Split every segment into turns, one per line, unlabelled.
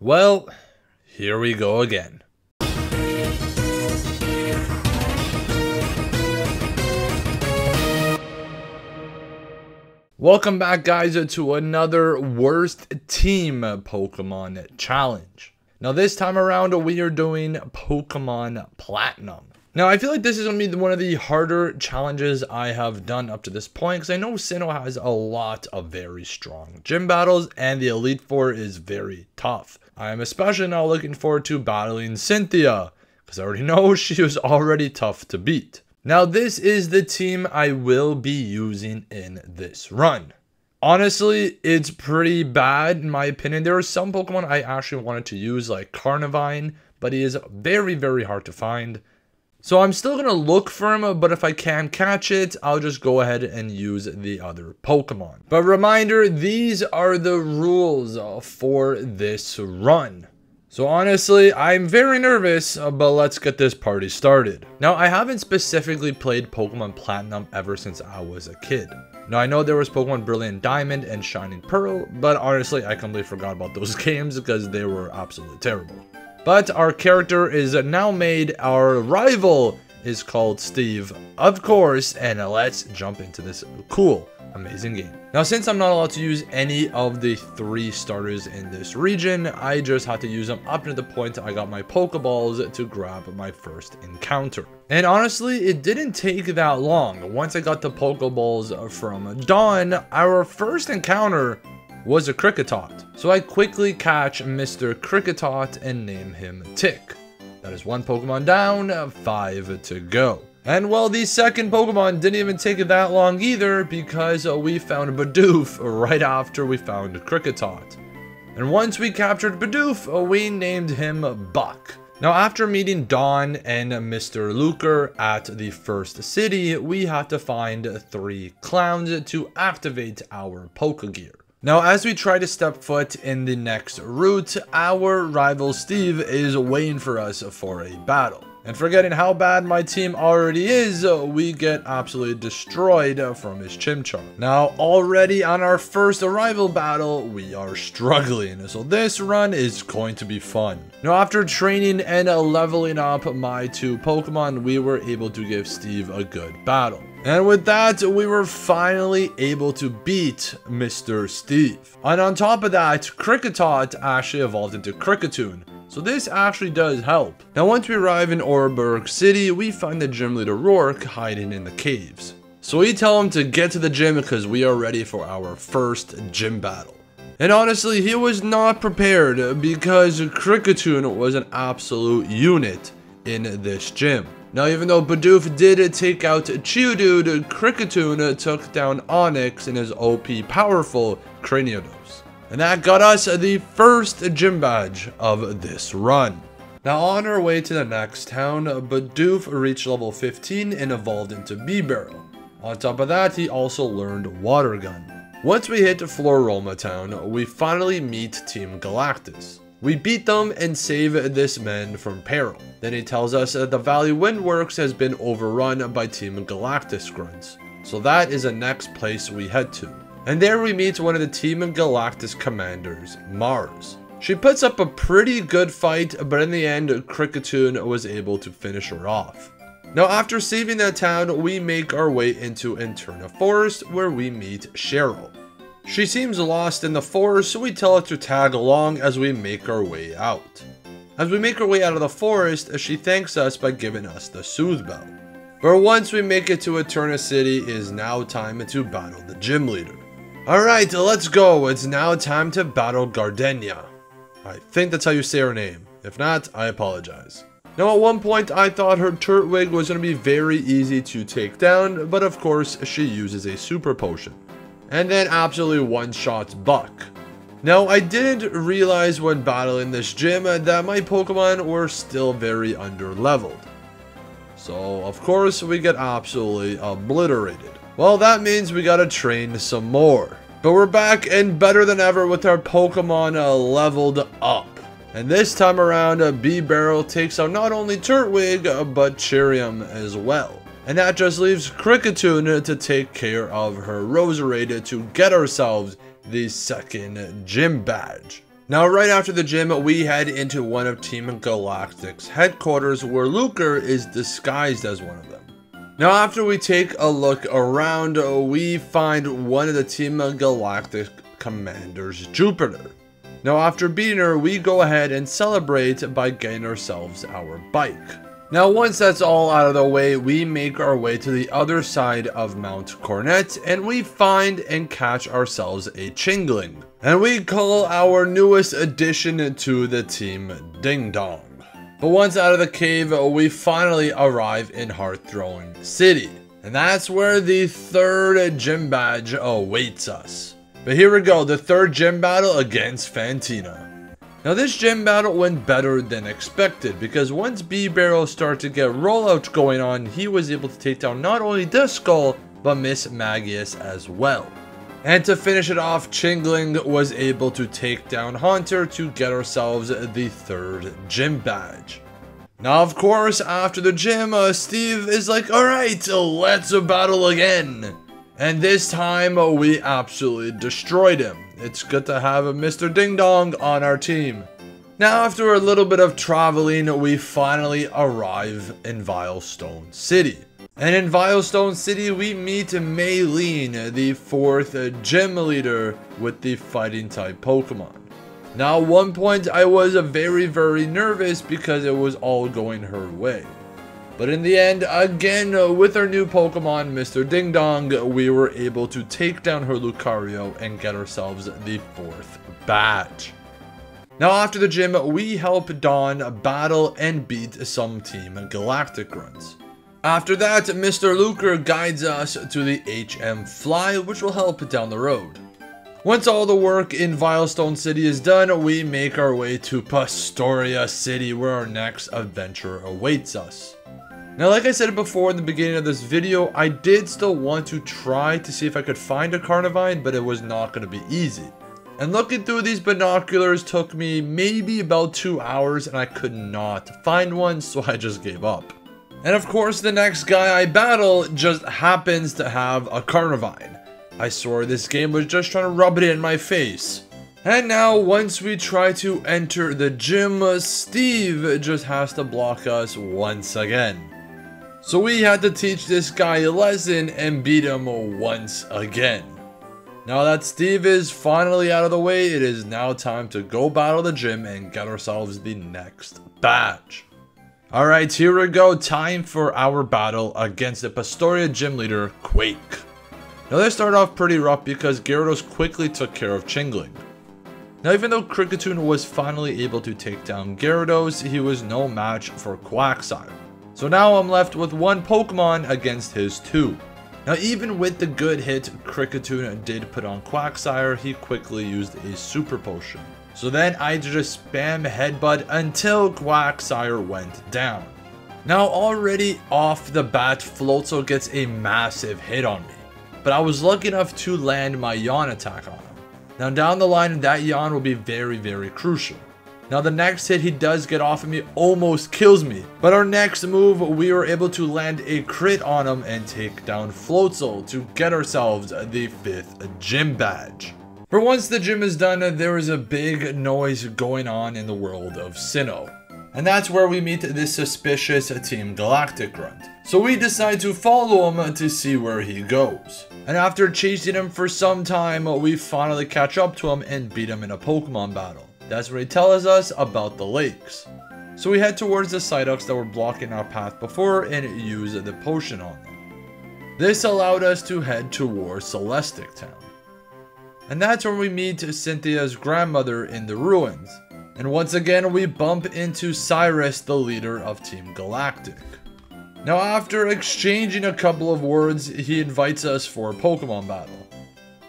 Well, here we go again. Welcome back, guys, to another worst team Pokemon challenge. Now this time around we are doing Pokemon Platinum. Now I feel like this is going to be one of the harder challenges I have done up to this point, because I know Sinnoh has a lot of very strong gym battles and the Elite Four is very tough. I am especially now looking forward to battling Cynthia, because I already know she was already tough to beat. Now this is the team I will be using in this run. Honestly, it's pretty bad in my opinion. There are some Pokemon I actually wanted to use, like Carnivine, but he is very, very hard to find. So I'm still going to look for him, but if I can't catch it, I'll just go ahead and use the other Pokemon. But reminder, these are the rules for this run. So honestly, I'm very nervous, but let's get this party started. Now, I haven't specifically played Pokemon Platinum ever since I was a kid. Now, I know there was Pokemon Brilliant Diamond and Shining Pearl, but honestly, I completely forgot about those games because they were absolutely terrible. But our character is now made. Our rival is called Steve, of course, and let's jump into this cool, amazing game. Now, since I'm not allowed to use any of the 3 starters in this region, I just had to use them up to the point I got my Pokeballs to grab my first encounter. And honestly, it didn't take that long. Once I got the Pokeballs from Dawn, our first encounter was a Kricketot. So I quickly catch Mr. Kricketot and name him Tick. That is 1 Pokemon down, 5 to go. And well, the second Pokemon didn't even take it that long either, because we found Bidoof right after we found Kricketot. And once we captured Bidoof, we named him Buck. Now after meeting Dawn and Mr. Luker at the first city, we had to find 3 clowns to activate our Pokegear. Now, as we try to step foot in the next route, our rival Steve is waiting for us for a battle. And forgetting how bad my team already is, we get absolutely destroyed from his Chimchar. Now, already on our first rival battle, we are struggling. So this run is going to be fun. Now, after training and leveling up my 2 Pokemon, we were able to give Steve a good battle. And with that, we were finally able to beat Mr. Steve. And on top of that, Kricketot actually evolved into Kricketune. So this actually does help. Now once we arrive in Oreburgh City, we find the gym leader Rourke hiding in the caves. So we tell him to get to the gym because we are ready for our first gym battle. And honestly, he was not prepared because Kricketune was an absolute unit in this gym. Now, even though Bidoof did take out Geodude, Kricketune took down Onix in his OP powerful Craniodose. And that got us the first gym badge of this run. Now, on our way to the next town, Bidoof reached level 15 and evolved into Bibarel. On top of that, he also learned Water Gun. Once we hit Floroma Town, we finally meet Team Galactus. We beat them and save this man from peril. Then he tells us that the Valley Windworks has been overrun by Team Galactus grunts. So that is the next place we head to. And there we meet one of the Team Galactus commanders, Mars. She puts up a pretty good fight, but in the end, Kricketune was able to finish her off. Now after saving that town, we make our way into Interna Forest where we meet Cheryl. She seems lost in the forest, so we tell her to tag along as we make our way out. As we make our way out of the forest, she thanks us by giving us the Soothe Bell. But once we make it to Eterna City, it is now time to battle the gym leader. Alright, let's go. It's now time to battle Gardenia. I think that's how you say her name. If not, I apologize. Now at one point I thought her Turtwig was going to be very easy to take down, but of course she uses a super potion. And then absolutely one-shots Buck. Now, I didn't realize when battling this gym that my Pokemon were still very under-leveled. So, of course, we get absolutely obliterated. Well, that means we gotta train some more. But we're back and better than ever with our Pokemon leveled up. And this time around, Bibarel takes out not only Turtwig, but Chirium as well. And that just leaves Kricketune to take care of her Roserade to get ourselves the second gym badge. Now, right after the gym, we head into one of Team Galactic's headquarters where Luker is disguised as one of them. Now, after we take a look around, we find one of the Team Galactic commanders, Jupiter. Now, after beating her, we go ahead and celebrate by getting ourselves our bike. Now, once that's all out of the way, we make our way to the other side of Mount Cornet, and we find and catch ourselves a Chingling. And we call our newest addition to the team Ding Dong. But once out of the cave, we finally arrive in Heartthrown City. And that's where the third gym badge awaits us. But here we go, the third gym battle against Fantina. Now this gym battle went better than expected, because once B-Barrel started to get rollout going on, he was able to take down not only the Skull, but Miss Magius as well. And to finish it off, Chingling was able to take down Haunter to get ourselves the third gym badge. Now of course, after the gym, Steve is like, alright, let's battle again. And this time, we absolutely destroyed him. It's good to have a Mr. Ding Dong on our team. Now, after a little bit of traveling, we finally arrive in Vilestone City. And in Vilestone City, we meet Maylene, the fourth gym leader with the fighting type Pokemon. Now, at one point, I was very nervous because it was all going her way. But in the end, again, with our new Pokemon, Mr. Ding Dong, we were able to take down her Lucario and get ourselves the fourth badge. Now, after the gym, we help Dawn battle and beat some Team Galactic grunts. After that, Mr. Luker guides us to the HM Fly, which will help down the road. Once all the work in Vilestone City is done, we make our way to Pastoria City, where our next adventure awaits us. Now, like I said before in the beginning of this video, I did still want to try to see if I could find a Carnivine, but it was not going to be easy. And looking through these binoculars took me maybe about 2 hours, and I could not find one, so I just gave up. And of course, the next guy I battle just happens to have a Carnivine. I swore this game was just trying to rub it in my face. And now, once we try to enter the gym, Steve just has to block us once again. So we had to teach this guy a lesson and beat him once again. Now that Steve is finally out of the way, it is now time to go battle the gym and get ourselves the next badge. Alright, here we go. Time for our battle against the Pastoria gym leader, Quake. Now this started off pretty rough because Gyarados quickly took care of Chingling. Now even though Kricketune was finally able to take down Gyarados, he was no match for Quagsire. So now I'm left with one Pokemon against his two. Now even with the good hit Kricketune did put on Quagsire, he quickly used a Super Potion. So then I just spam Headbutt until Quagsire went down. Now already off the bat, Floatzel gets a massive hit on me. But I was lucky enough to land my Yawn attack on him. Now down the line, that Yawn will be very crucial. Now the next hit he does get off of me almost kills me. But our next move, we were able to land a crit on him and take down Floatzel to get ourselves the 5th gym badge. For once the gym is done, there is a big noise going on in the world of Sinnoh. And that's where we meet this suspicious Team Galactic grunt. So we decide to follow him to see where he goes. And after chasing him for some time, we finally catch up to him and beat him in a Pokemon battle. That's where he tells us about the lakes. So we head towards the Psyducks that were blocking our path before and use the potion on them. This allowed us to head towards Celestic Town. And that's where we meet Cynthia's grandmother in the ruins. And once again we bump into Cyrus, the leader of Team Galactic. Now after exchanging a couple of words, he invites us for a Pokemon battle.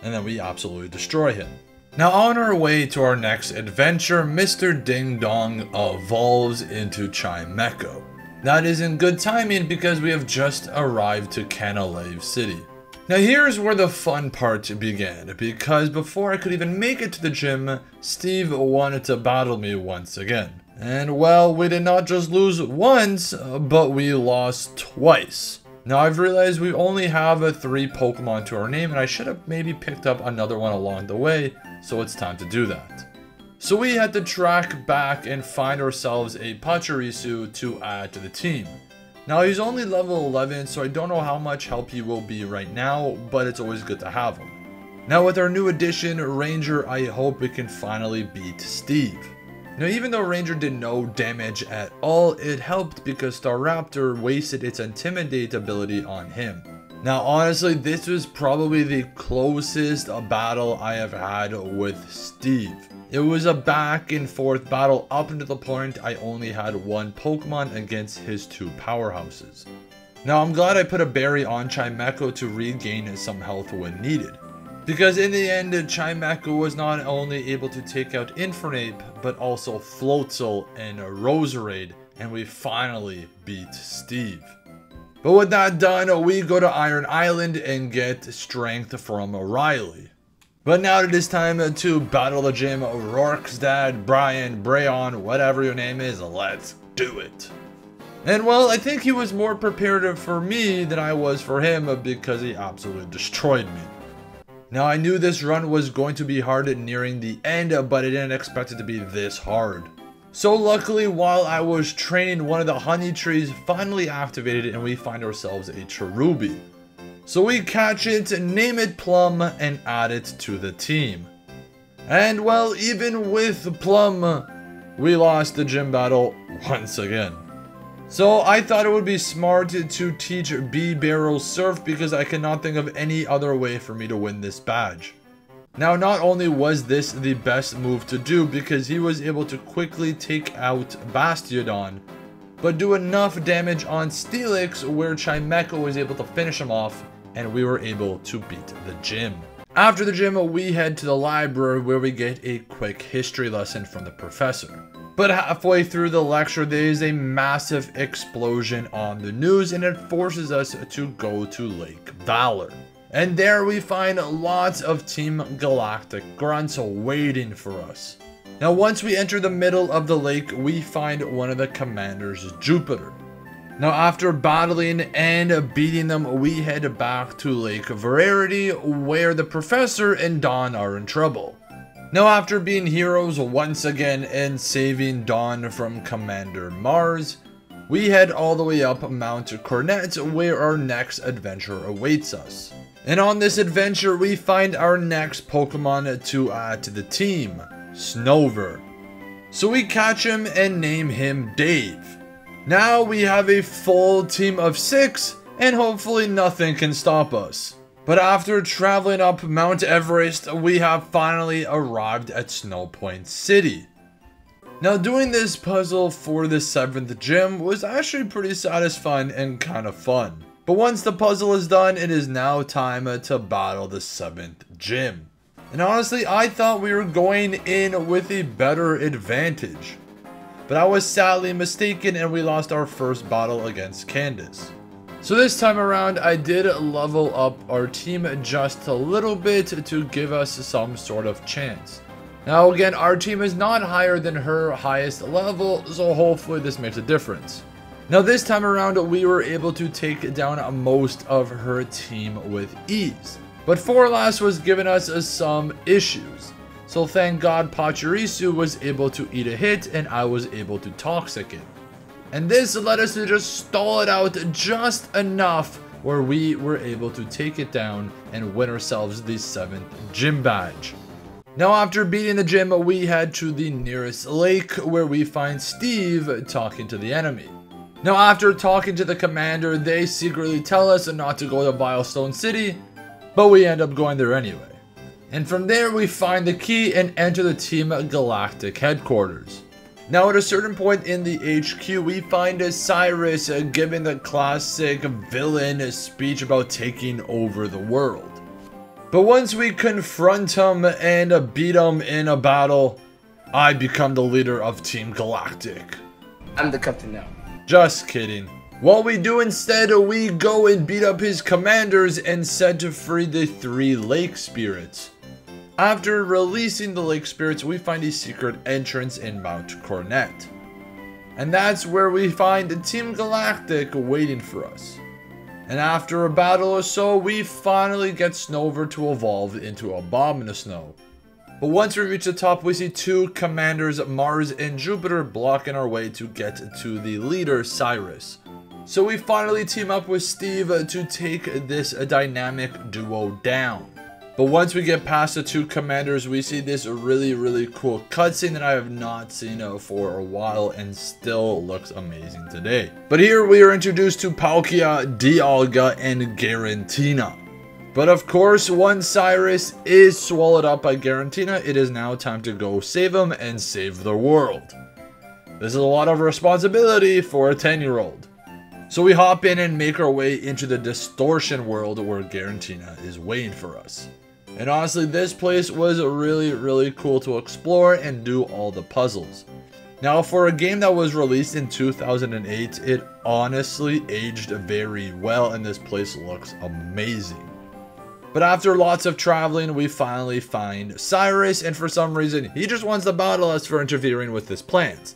And then we absolutely destroy him. Now on our way to our next adventure, Mr. Ding Dong evolves into Chimecho. That is in good timing because we have just arrived to Canalave City. Now here's where the fun part began, because before I could even make it to the gym, Steve wanted to battle me once again. And well, we did not just lose once, but we lost twice. Now I've realized we only have 3 Pokemon to our name, and I should have maybe picked up another one along the way, so it's time to do that. So we had to track back and find ourselves a Pachirisu to add to the team. Now he's only level 11, so I don't know how much help he will be right now, but it's always good to have him. Now with our new addition, Ranger, I hope we can finally beat Steve. Now even though Ranger did no damage at all, it helped because Staraptor wasted its Intimidate ability on him. Now honestly, this was probably the closest battle I have had with Steve. It was a back and forth battle up until the point I only had one Pokemon against his two powerhouses. Now I'm glad I put a berry on Chimecho to regain some health when needed. Because in the end, Chimecho was not only able to take out Infernape, but also Floatzel and Roserade, and we finally beat Steve. But with that done, we go to Iron Island and get strength from Riley. But now it is time to battle the gym. Rourke's dad, Brian, Brayon, whatever your name is, let's do it. And well, I think he was more prepared for me than I was for him because he absolutely destroyed me. Now I knew this run was going to be hard nearing the end, but I didn't expect it to be this hard. So luckily, while I was training, one of the honey trees finally activated and we find ourselves a Cherubi. So we catch it, name it Plum, and add it to the team. And well, even with Plum, we lost the gym battle once again. So I thought it would be smart to teach B-Barrel Surf because I cannot think of any other way for me to win this badge. Now not only was this the best move to do because he was able to quickly take out Bastiodon, but do enough damage on Steelix where Chimecho was able to finish him off and we were able to beat the gym. After the gym, we head to the library where we get a quick history lesson from the professor. But halfway through the lecture, there is a massive explosion on the news and it forces us to go to Lake Valor. And there we find lots of Team Galactic grunts waiting for us. Now once we enter the middle of the lake, we find one of the commanders, Jupiter. Now after battling and beating them, we head back to Lake Verarity where the professor and Dawn are in trouble. Now after being heroes once again and saving Dawn from Commander Mars, we head all the way up Mount Cornet where our next adventure awaits us. And on this adventure we find our next Pokemon to add to the team, Snover. So we catch him and name him Dave. Now we have a full team of 6 and hopefully nothing can stop us. But after traveling up Mount Everest, we have finally arrived at Snow Point City. Now doing this puzzle for the 7th gym was actually pretty satisfying and kind of fun. But once the puzzle is done, it is now time to battle the 7th gym. And honestly, I thought we were going in with a better advantage. But I was sadly mistaken and we lost our first battle against Candace. So this time around, I did level up our team just a little bit to give us some sort of chance. Now again, our team is not higher than her highest level, so hopefully this makes a difference. Now this time around, we were able to take down most of her team with ease. But Forlas was giving us some issues. So thank God Pachirisu was able to eat a hit and I was able to Toxic it. And this led us to just stall it out just enough where we were able to take it down and win ourselves the 7th gym badge. Now after beating the gym, we head to the nearest lake where we find Steve talking to the enemy. Now after talking to the commander, they secretly tell us not to go to Vilestone City, but we end up going there anyway. And from there we find the key and enter the Team Galactic headquarters. Now at a certain point in the HQ, we find Cyrus giving the classic villain speech about taking over the world. But once we confront him and beat him in a battle, I become the leader of Team Galactic.
I'm the captain now.
Just kidding. What we do instead, we go and beat up his commanders and set to free the 3 lake spirits. After releasing the lake spirits, we find a secret entrance in Mount Cornet. And that's where we find Team Galactic waiting for us. And after a battle or so, we finally get Snover to evolve into Abominasnow. But once we reach the top, we see two commanders, Mars and Jupiter, blocking our way to get to the leader, Cyrus. So we finally team up with Steve to take this dynamic duo down. But once we get past the two commanders, we see this really cool cutscene that I have not seen for a while and still looks amazing today. But here we are introduced to Palkia, Dialga, and Garantina. But of course, once Cyrus is swallowed up by Garantina, it is now time to go save him and save the world. This is a lot of responsibility for a 10-year-old. So we hop in and make our way into the distortion world where Garantina is waiting for us. And honestly, this place was really cool to explore and do all the puzzles. Now, for a game that was released in 2008, it honestly aged very well and this place looks amazing. But after lots of traveling, we finally find Cyrus, and for some reason, he just wants to battle us for interfering with his plans.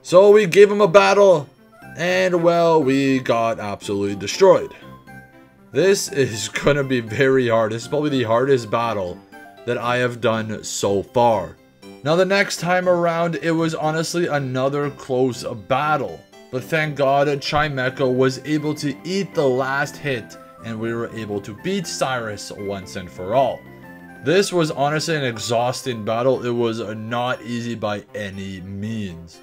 So we gave him a battle, and well, we got absolutely destroyed. This is gonna be very hard. This is probably the hardest battle that I have done so far. Now the next time around, it was honestly another close battle. But thank God, Chimecho was able to eat the last hit, and we were able to beat Cyrus once and for all. This was honestly an exhausting battle. It was not easy by any means.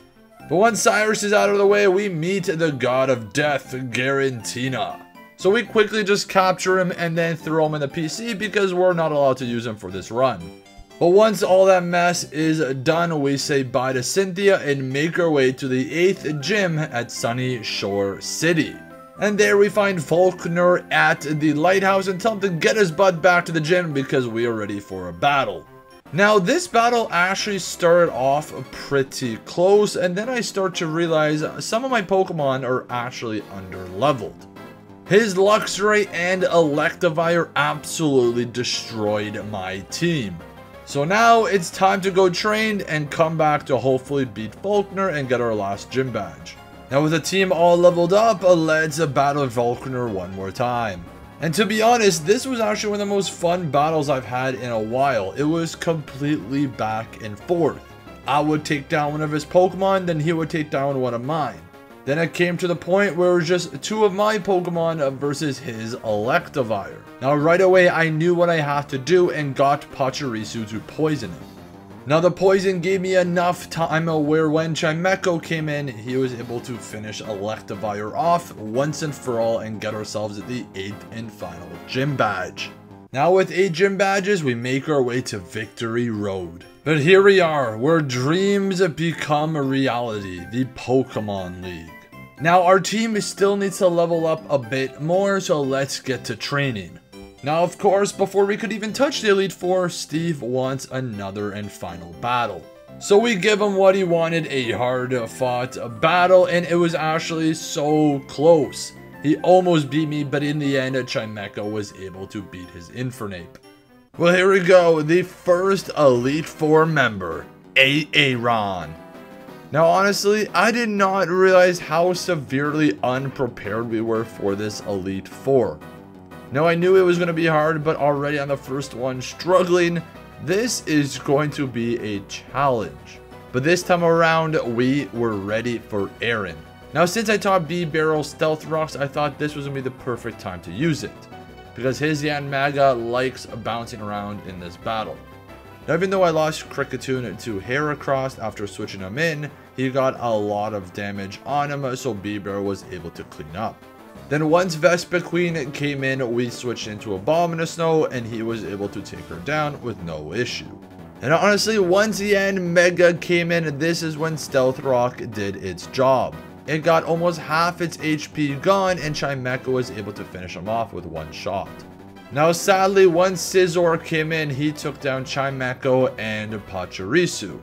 But once Cyrus is out of the way, we meet the god of death, Garantina. So we quickly just capture him and then throw him in the PC because we're not allowed to use him for this run. But once all that mess is done, we say bye to Cynthia and make our way to the 8th gym at Sunny Shore City. And there we find Faulkner at the lighthouse and tell him to get his butt back to the gym because we are ready for a battle. Now this battle actually started off pretty close, and then I start to realize some of my Pokemon are actually under-leveled. His Luxray and Electivire absolutely destroyed my team. So now it's time to go train and come back to hopefully beat Faulkner and get our last gym badge. Now with the team all leveled up, let's battle Faulkner one more time. And to be honest, this was actually one of the most fun battles I've had in a while. It was completely back and forth. I would take down one of his Pokemon, then he would take down one of mine. Then it came to the point where it was just two of my Pokemon versus his Electivire. Now right away I knew what I had to do and got Pachirisu to poison him. Now the poison gave me enough time where when Chimecho came in, he was able to finish Electivire off once and for all and get ourselves the 8th and final gym badge. Now with 8 gym badges, we make our way to Victory Road. But here we are, where dreams become a reality, the Pokemon League. Now our team still needs to level up a bit more, so let's get to training. Now of course, before we could even touch the Elite Four, Steve wants another and final battle. So we give him what he wanted, a hard fought battle, and it was actually so close. He almost beat me, but in the end, Chimecho was able to beat his Infernape. Well, here we go, the first Elite Four member, Aaron. Now honestly, I did not realize how severely unprepared we were for this Elite Four. Now I knew it was going to be hard, but already on the first one struggling, this is going to be a challenge. But this time around, we were ready for Aaron. Now since I taught B-Barrel Stealth Rocks, I thought this was going to be the perfect time to use it, because his Yanmaga likes bouncing around in this battle. Now even though I lost Kricketune to Heracross after switching him in, he got a lot of damage on him, so B-Barrel was able to clean up. Then once Vespiquen came in, we switched into Abomasnow and he was able to take her down with no issue. And honestly, once Yanmega came in, this is when Stealth Rock did its job. It got almost half its HP gone and Chimecho was able to finish him off with one shot. Now sadly, once Scizor came in, he took down Chimecho and Pachirisu.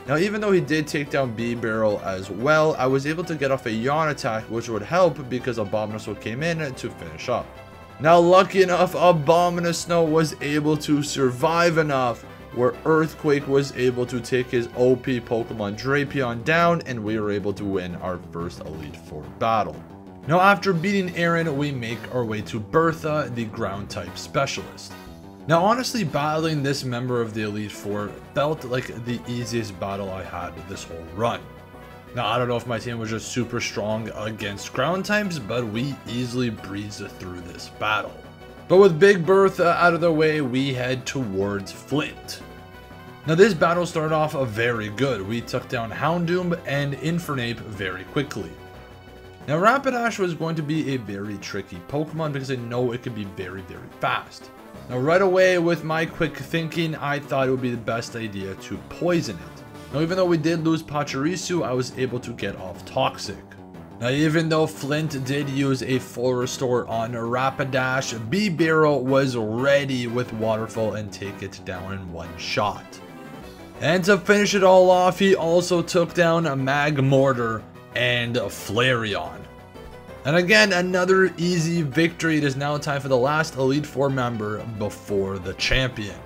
Now even though he did take down B-Barrel as well, I was able to get off a Yawn attack, which would help because Abomasnow came in to finish up. Now lucky enough, Abomasnow was able to survive enough where Earthquake was able to take his OP Pokemon Drapion down and we were able to win our first Elite Four battle. Now after beating Aaron, we make our way to Bertha, the ground type specialist. Now honestly, battling this member of the Elite Four felt like the easiest battle I had this whole run. Now I don't know if my team was just super strong against ground types, but we easily breezed through this battle. But with Big Bertha out of the way, we head towards Flint. Now this battle started off very good. We took down Houndoom and Infernape very quickly. Now Rapidash was going to be a very tricky Pokemon because I know it could be very fast. Now right away with my quick thinking, I thought it would be the best idea to poison it. Now even though we did lose Pachirisu, I was able to get off Toxic. Now even though Flint did use a full restore on Rapidash, B-Barrel was ready with Waterfall and take it down in one shot. And to finish it all off, he also took down Magmortar and Flareon. And again, another easy victory. It is now time for the last Elite Four member before the champion.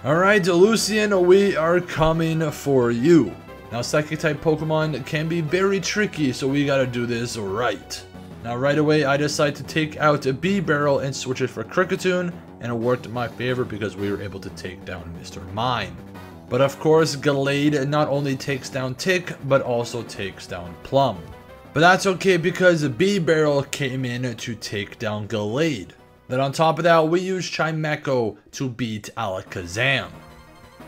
Alright, Lucian, we are coming for you. Now, Psychic type Pokemon can be very tricky, so we gotta do this right. Now, right away, I decide to take out a B-Barrel and switch it for Kricketune, and it worked in my favor because we were able to take down Mr. Mime. But of course, Gallade not only takes down Tick, but also takes down Plum. But that's okay because B-Barrel came in to take down Gallade. Then on top of that, we use Chimecho to beat Alakazam.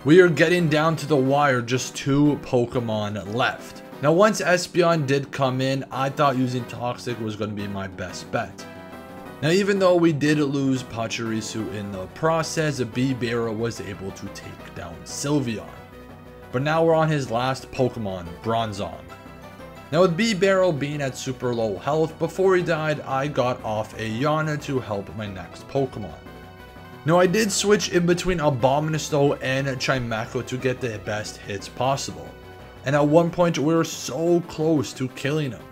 We are getting down to the wire, just 2 Pokemon left. Now once Espeon did come in, I thought using Toxic was going to be my best bet. Now even though we did lose Pachirisu in the process, B-Barrel was able to take down Sylveon. But now we're on his last Pokemon, Bronzong. Now with B-Barrel being at super low health, before he died, I got off a Yana to help my next Pokemon. Now I did switch in between Abomasnow and Chimecho to get the best hits possible. And at one point we were so close to killing him.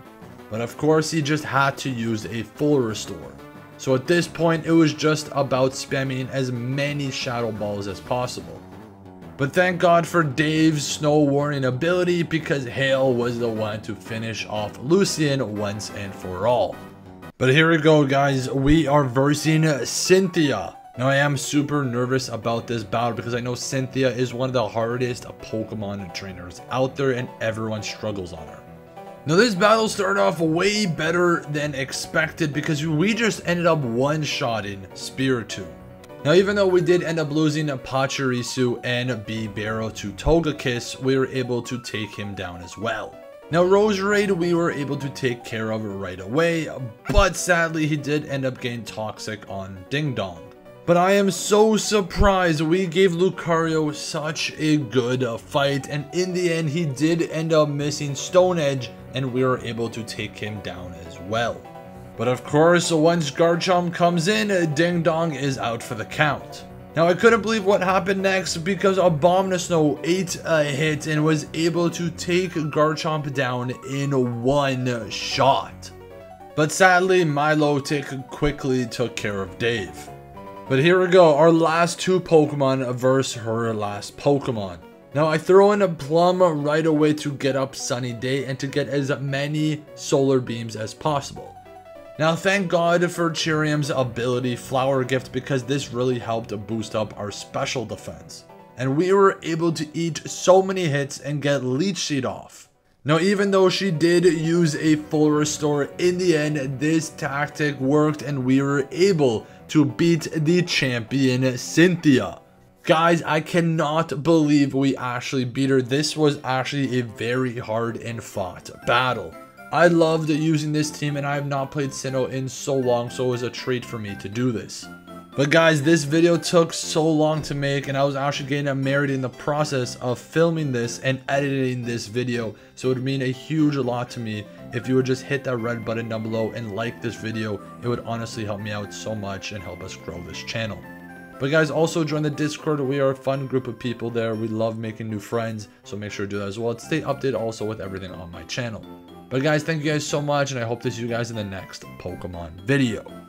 But of course he just had to use a full restore. So at this point it was just about spamming as many Shadow Balls as possible. But thank God for Dave's Snow Warning ability because Hail was the one to finish off Lucian once and for all. But here we go guys, we are versing Cynthia. Now I am super nervous about this battle because I know Cynthia is one of the hardest Pokemon trainers out there and everyone struggles on her. Now this battle started off way better than expected because we just ended up one-shotting Spiritomb. Now even though we did end up losing Pachirisu and B-Barrel to Togekiss, we were able to take him down as well. Now Roserade we were able to take care of right away, but sadly he did end up getting Toxic on Ding Dong. But I am so surprised we gave Lucario such a good fight, and in the end he did end up missing Stone Edge and we were able to take him down as well. But of course, once Garchomp comes in, Ding Dong is out for the count. Now I couldn't believe what happened next because Abomasnow ate a hit and was able to take Garchomp down in one shot. But sadly, Milotic quickly took care of Dave. But here we go, our last 2 Pokemon versus her last Pokemon. Now I throw in a Plum right away to get up Sunny Day and to get as many Solar Beams as possible. Now thank God for Chirium's ability Flower Gift because this really helped boost up our special defense. And we were able to eat so many hits and get Leech Seed off. Now even though she did use a full restore, in the end this tactic worked and we were able to beat the champion Cynthia. Guys, I cannot believe we actually beat her. This was actually a very hard and fought battle. I loved using this team and I have not played Sinnoh in so long, so it was a treat for me to do this. But guys, this video took so long to make and I was actually getting married in the process of filming this and editing this video, so it would mean a huge lot to me if you would just hit that red button down below and like this video. It would honestly help me out so much and help us grow this channel. But guys, also join the Discord. We are a fun group of people there. We love making new friends, so make sure to do that as well. Stay updated also with everything on my channel. But guys, thank you guys so much, and I hope to see you guys in the next Pokemon video.